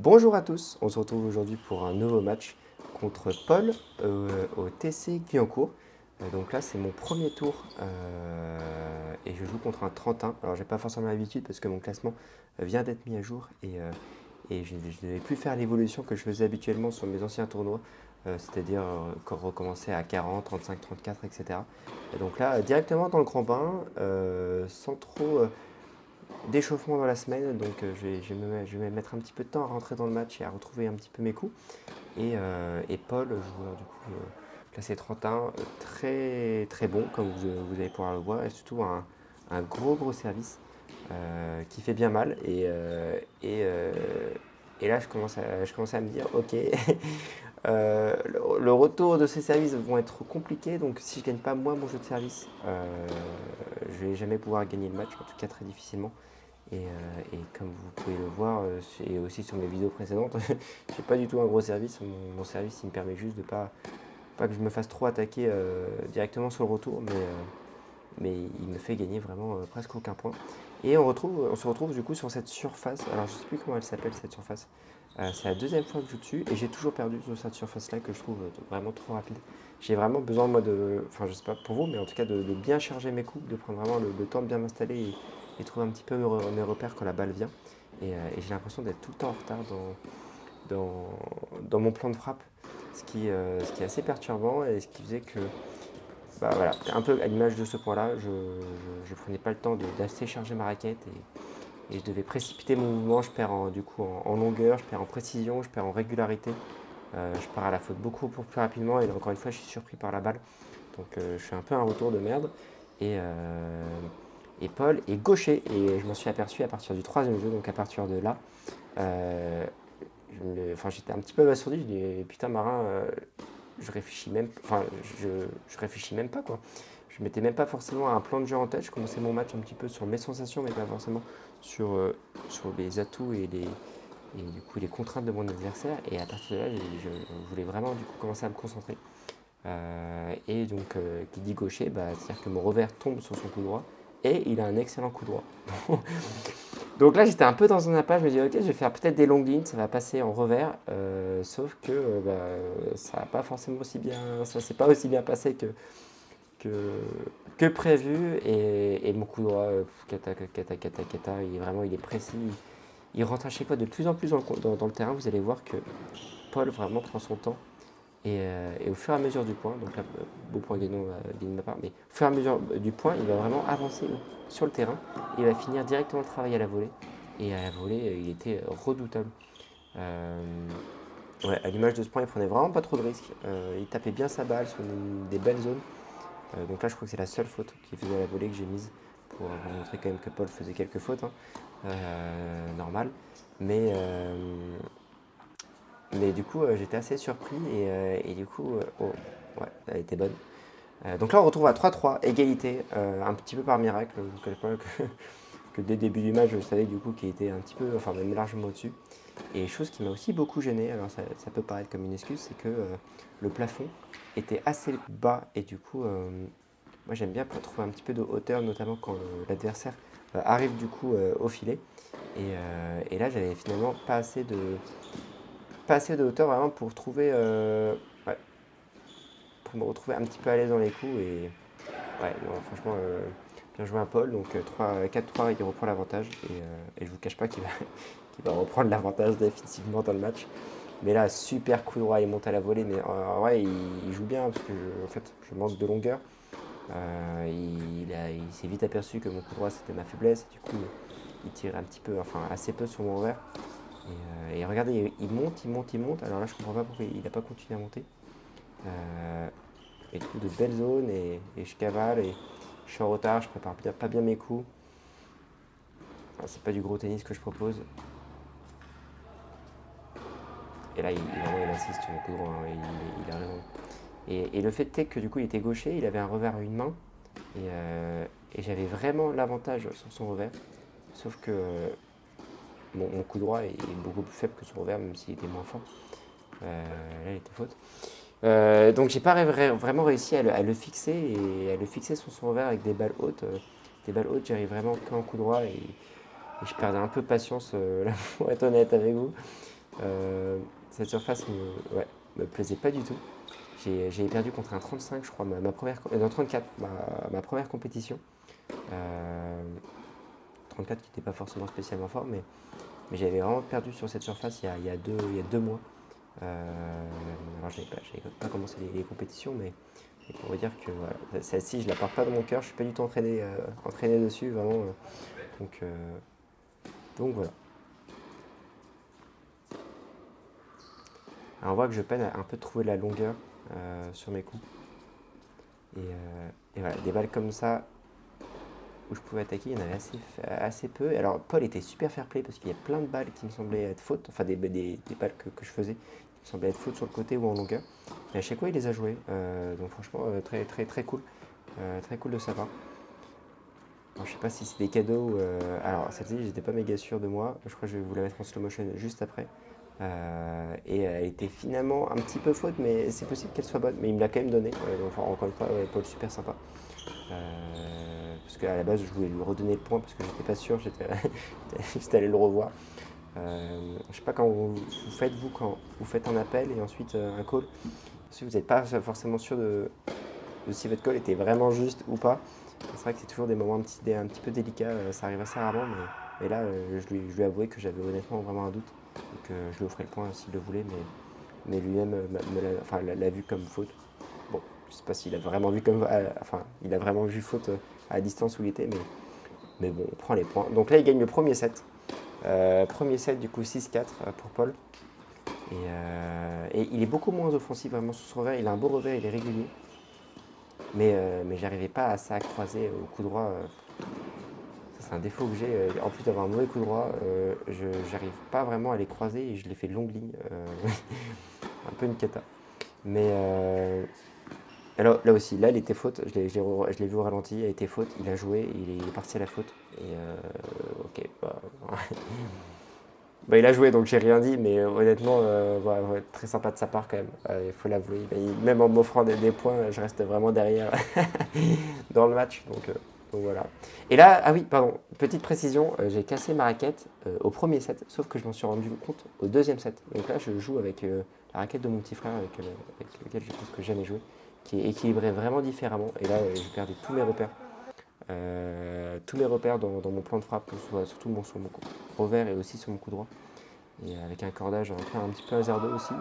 Bonjour à tous, on se retrouve aujourd'hui pour un nouveau match contre Paul au TC Guyancourt. Donc là c'est mon premier tour et je joue contre un Trentin. Alors j'ai pas forcément l'habitude parce que mon classement vient d'être mis à jour et je ne vais plus faire l'évolution que je faisais habituellement sur mes anciens tournois, c'est-à-dire recommencer à 40, 35, 34, etc. Et donc là directement dans le grand bain, sans trop d'échauffement dans la semaine, donc je vais mettre un petit peu de temps à rentrer dans le match et à retrouver un petit peu mes coups. Et Paul, joueur du coup classé 31, très très bon comme vous allez pouvoir le voir, et surtout un gros service qui fait bien mal. Et là je commence à me dire, ok, le retour de ces services vont être compliqués, donc si je gagne pas moi mon jeu de service, je vais jamais pouvoir gagner le match, en tout cas très difficilement. Et comme vous pouvez le voir, et aussi sur mes vidéos précédentes, j'ai pas du tout un gros service. Mon service il me permet juste de pas que je me fasse trop attaquer directement sur le retour, mais il me fait gagner vraiment presque aucun point. Et on se retrouve du coup sur cette surface. Alors je sais plus comment elle s'appelle cette surface. C'est la deuxième fois que je joue dessus et j'ai toujours perdu sur cette surface là que je trouve vraiment trop rapide. J'ai vraiment besoin moi enfin je sais pas pour vous, mais en tout cas de bien charger mes coups, de prendre vraiment le temps de bien m'installer et trouver un petit peu mes repères quand la balle vient. Et j'ai l'impression d'être tout le temps en retard dans mon plan de frappe, ce qui est assez perturbant et ce qui faisait que bah, voilà, un peu à l'image de ce point-là, je prenais pas le temps d'assez charger ma raquette et je devais précipiter mon mouvement. Je perds du coup en longueur, je perds en précision, je perds en régularité. Je pars à la faute beaucoup plus rapidement et là, encore une fois je suis surpris par la balle. Donc je fais un peu un retour de merde. Et, euh, et Paul est gaucher et je m'en suis aperçu à partir du troisième jeu, donc à partir de là. euh, J'étais un petit peu abasourdi, je dis putain Marin, je réfléchis même, enfin, je réfléchis même pas quoi. Je mettais même pas forcément un plan de jeu en tête. Je commençais mon match un petit peu sur mes sensations, mais pas forcément sur les atouts et du coup les contraintes de mon adversaire. Et à partir de là, je voulais vraiment du coup commencer à me concentrer. Et donc, qui dit gaucher, bah, c'est-à-dire que mon revers tombe sur son coup droit et il a un excellent coup droit. Donc là, j'étais un peu dans un impasse. Je me dis, ok, je vais faire peut-être des longues lignes, ça va passer en revers. Sauf que ça n'a pas forcément aussi bien, ça s'est pas aussi bien passé que, que prévu. Et mon coup droit, kata, il est précis. Il rentre à chaque fois de plus en plus dans le terrain. Vous allez voir que Paul vraiment prend son temps. Et au fur et à mesure du point, donc là, beau point gagnant de ma part, mais au fur et à mesure du point, il va vraiment avancer sur le terrain. Et il va finir directement le travail à la volée. Et à la volée, il était redoutable. Euh, ouais, à l'image de ce point, il prenait vraiment pas trop de risques. Il tapait bien sa balle sur des belles zones. Donc là, je crois que c'est la seule faute qu'il faisait à la volée que j'ai mise pour vous montrer quand même que Paul faisait quelques fautes, hein. Normal. Mais, mais du coup, j'étais assez surpris et du coup, oh, ouais, elle était bonne. Donc là, on retrouve à 3-3, égalité, un petit peu par miracle. Je ne connais pas que dès le début du match, je savais du coup qu'il était un petit peu, enfin même largement au-dessus. Et chose qui m'a aussi beaucoup gêné, alors ça peut paraître comme une excuse, c'est que le plafond était assez bas et du coup, moi j'aime bien pour trouver un petit peu de hauteur, notamment quand l'adversaire arrive du coup au filet. Et là, j'avais finalement pas assez de hauteur vraiment pour trouver, ouais, pour me retrouver un petit peu à l'aise dans les coups. Et ouais, non, franchement, bien joué à Paul. Donc 4-3, il reprend l'avantage. Et je vous cache pas qu'il va, qu'il va reprendre l'avantage définitivement dans le match. Mais là, super coup droit, il monte à la volée. Mais en vrai, il joue bien parce que en fait, je manque de longueur. Il s'est vite aperçu que mon coup droit c'était ma faiblesse. Du coup, il tire un petit peu, enfin assez peu sur mon revers. Et regardez, il monte. Alors là, je comprends pas pourquoi il n'a pas continué à monter. Euh, et du coup, de belles zones et je cavale et je suis en retard, je prépare pas bien mes coups. Enfin, c'est pas du gros tennis que je propose. Et là, il insiste sur mon coup droit, hein, il a raison. Et le fait est que du coup, il était gaucher, il avait un revers à une main et j'avais vraiment l'avantage sur son revers. Sauf que mon coup droit est beaucoup plus faible que son revers, même s'il était moins fort. Là, il était faute. Donc j'ai pas vraiment réussi à le fixer et à le fixer sur son revers avec des balles hautes. Des balles hautes, j'arrive vraiment qu'en coup droit et je perdais un peu patience, là, pour être honnête avec vous. Cette surface me plaisait pas du tout. J'ai perdu contre un 35, je crois, ma première, non, 34, ma première compétition. Euh, 34 qui n'était pas forcément spécialement fort, mais j'avais vraiment perdu sur cette surface il y a 2 mois. Alors, j'avais pas commencé les compétitions, mais on va dire que voilà, celle-ci, je la porte pas dans mon cœur, je suis pas du tout entraîné dessus, vraiment. Donc, euh, donc voilà. Alors, on voit que je peine à un peu trouver la longueur sur mes coups. Et voilà, des balles comme ça, où je pouvais attaquer, il y en avait assez peu. Alors, Paul était super fair play parce qu'il y a plein de balles qui me semblaient être fautes, enfin des balles que je faisais qui me semblaient être fautes sur le côté ou en longueur. Et à chaque fois, il les a jouées. Donc, franchement, très, très, très cool. Très cool de sa part. Alors, je sais pas si c'est des cadeaux. Alors, celle-ci, j'étais pas méga sûr de moi. Je crois que je vais vous la mettre en slow motion juste après. Et elle était finalement un petit peu faute, mais c'est possible qu'elle soit bonne. Mais il me l'a quand même donné. Donc, encore une fois, Paul, super sympa. Parce qu'à la base, je voulais lui redonner le point parce que j'étais pas sûr, j'étais allé le revoir. Je sais pas quand vous faites, quand vous faites un appel et ensuite un call, si vous n'êtes pas forcément sûr de si votre call était vraiment juste ou pas. C'est vrai que c'est toujours des moments un petit peu délicats, ça arrive assez rarement, mais là, je lui ai avoué que j'avais honnêtement vraiment un doute et que je lui offrais le point s'il le voulait, mais lui-même l'a vu comme faute. Bon, je sais pas s'il a vraiment vu il a vraiment vu faute à la distance où il était, mais bon, on prend les points. Donc là, il gagne le premier set. Premier set, du coup, 6-4 pour Paul. Et il est beaucoup moins offensif vraiment sur son revers. Il a un beau revers, il est régulier. Mais j'arrivais pas à ça à croiser au coup droit. Ça, c'est un défaut que j'ai. En plus d'avoir un mauvais coup droit, je j'arrive pas vraiment à les croiser et je les fais de longue ligne. Un peu une cata. Mais alors là aussi, là, il était faute. Je l'ai vu au ralenti, il a été faute. Il a joué, il est parti à la faute. Et ok, bah, il a joué, donc j'ai rien dit, mais honnêtement, très sympa de sa part quand même. Il faut l'avouer. Même en m'offrant des points, je reste vraiment derrière dans le match. Donc voilà. Et là, ah oui, pardon, petite précision, j'ai cassé ma raquette au premier set, sauf que je m'en suis rendu compte au deuxième set. Donc là, je joue avec la raquette de mon petit frère, avec lequel je pense que j'ai jamais joué, qui est équilibrée vraiment différemment. Et là, j'ai perdu tous mes repères. Tous mes repères dans mon plan de frappe, surtout sur mon revers et aussi sur mon coup droit. Et avec un cordage un petit peu hasardeux aussi.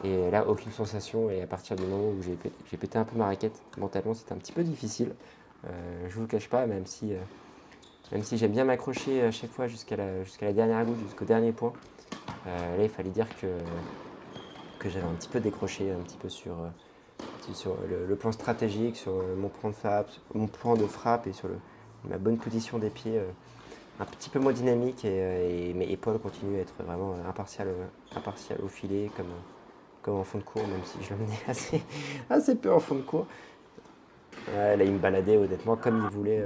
Et là, aucune sensation. Et à partir du moment où j'ai pété un peu ma raquette, mentalement, c'était un petit peu difficile. Je vous le cache pas, même si j'aime bien m'accrocher à chaque fois jusqu'à la dernière goutte, jusqu'au dernier point. Là, il fallait dire que j'avais un petit peu décroché, un petit peu sur le plan stratégique, sur mon plan de frappe et sur ma bonne position des pieds, un petit peu moins dynamique. Mais Paul continue à être vraiment impartial au filet, comme en fond de cours, même si je l'emmenais assez peu en fond de cours. Là, il me baladait honnêtement comme il voulait.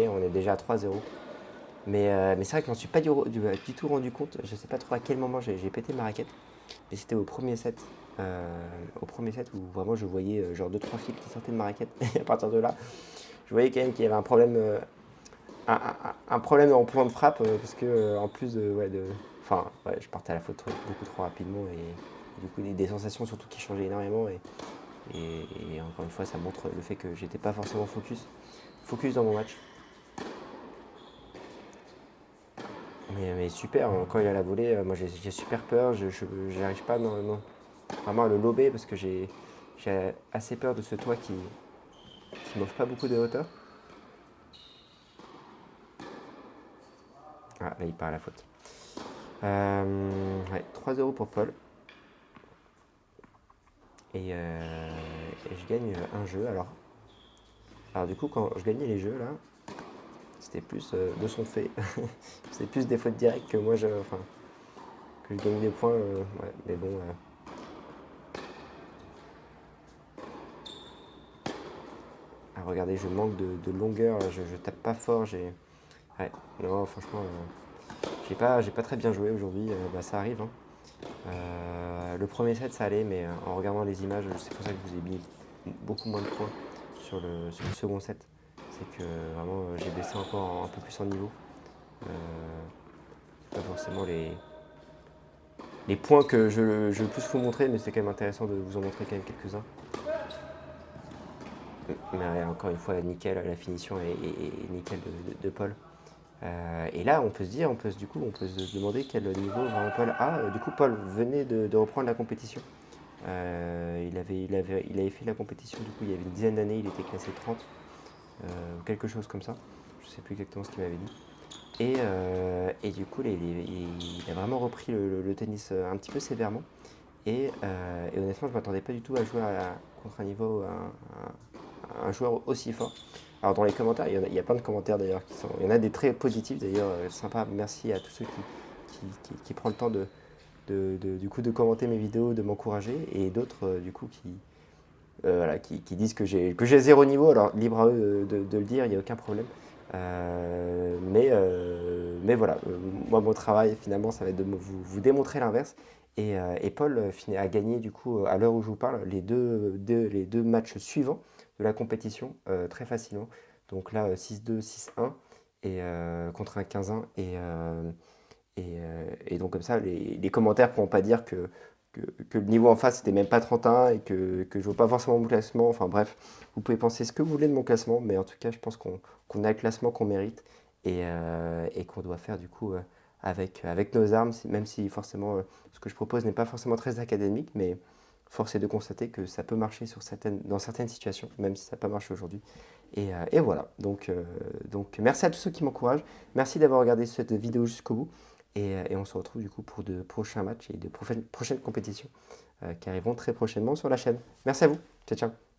On est déjà à 3-0. Mais c'est vrai que je m'en suis pas du tout rendu compte. Je sais pas trop à quel moment j'ai pété ma raquette. Et c'était au premier set. Au premier set où vraiment je voyais genre 2-3 fils qui sortaient de ma raquette. Et à partir de là, je voyais quand même qu'il y avait un problème, un problème en plan de frappe. Parce que en plus je partais à la faute beaucoup trop rapidement. Et du coup, des sensations surtout qui changeaient énormément. Et encore une fois, ça montre le fait que j'étais pas forcément focus dans mon match. Mais super, hein, quand il a la volée, moi j'ai super peur, je n'arrive pas vraiment à le lober parce que j'ai assez peur de ce toit qui m'offre pas beaucoup de hauteur. Ah, là il part à la faute. Ouais, 3-0 pour Paul. Et je gagne un jeu. Alors du coup, quand je gagnais les jeux là, c'était plus de son fait. C'était plus des fautes directes que que je gagne des points. Ouais, mais bon. Regardez, je manque de longueur, je tape pas fort. Ouais, non, franchement, j'ai pas très bien joué aujourd'hui. Ça arrive. Hein. Le premier set, ça allait, mais en regardant les images, c'est pour ça que je vous ai mis beaucoup moins de points sur le second set. C'est que vraiment, j'ai baissé encore un peu plus en niveau. Pas forcément les points que je veux plus vous montrer, mais c'est quand même intéressant de vous en montrer quand même quelques-uns. Mais encore une fois, nickel, la finition est nickel de Paul. Et là, on peut se dire, du coup, on peut se demander quel niveau vraiment Paul a. Du coup, Paul venait de reprendre la compétition. Il avait fait la compétition, du coup, il y avait une dizaine d'années, il était classé 30, quelque chose comme ça. Je ne sais plus exactement ce qu'il m'avait dit. Et du coup, il a vraiment repris le tennis un petit peu sévèrement. Et honnêtement, je ne m'attendais pas du tout à jouer contre un niveau, un joueur aussi fort. Alors dans les commentaires, il y a plein de commentaires d'ailleurs il y en a des très positifs d'ailleurs, sympa. Merci à tous ceux qui prennent le temps du coup, de commenter mes vidéos, de m'encourager, et d'autres du coup voilà, qui disent que j'ai zéro niveau. Alors libre à eux de le dire, il n'y a aucun problème. Mais voilà, moi mon travail finalement ça va être de vous démontrer l'inverse. Et Paul a gagné du coup à l'heure où je vous parle les deux matchs suivants de la compétition très facilement. Donc là 6-2, 6-1 contre un 15-1 et donc comme ça les commentaires ne pourront pas dire que le niveau en face c'était même pas 31 et que je ne vois pas forcément mon classement. Enfin bref, vous pouvez penser ce que vous voulez de mon classement, mais en tout cas je pense qu'on a le classement qu'on mérite et qu'on doit faire du coup avec nos armes, même si forcément ce que je propose n'est pas forcément très académique, mais force est de constater que ça peut marcher dans certaines situations, même si ça n'a pas marché aujourd'hui. Et voilà, donc merci à tous ceux qui m'encouragent, merci d'avoir regardé cette vidéo jusqu'au bout, et on se retrouve du coup pour de prochains matchs et de prochaines compétitions qui arriveront très prochainement sur la chaîne. Merci à vous, ciao ciao.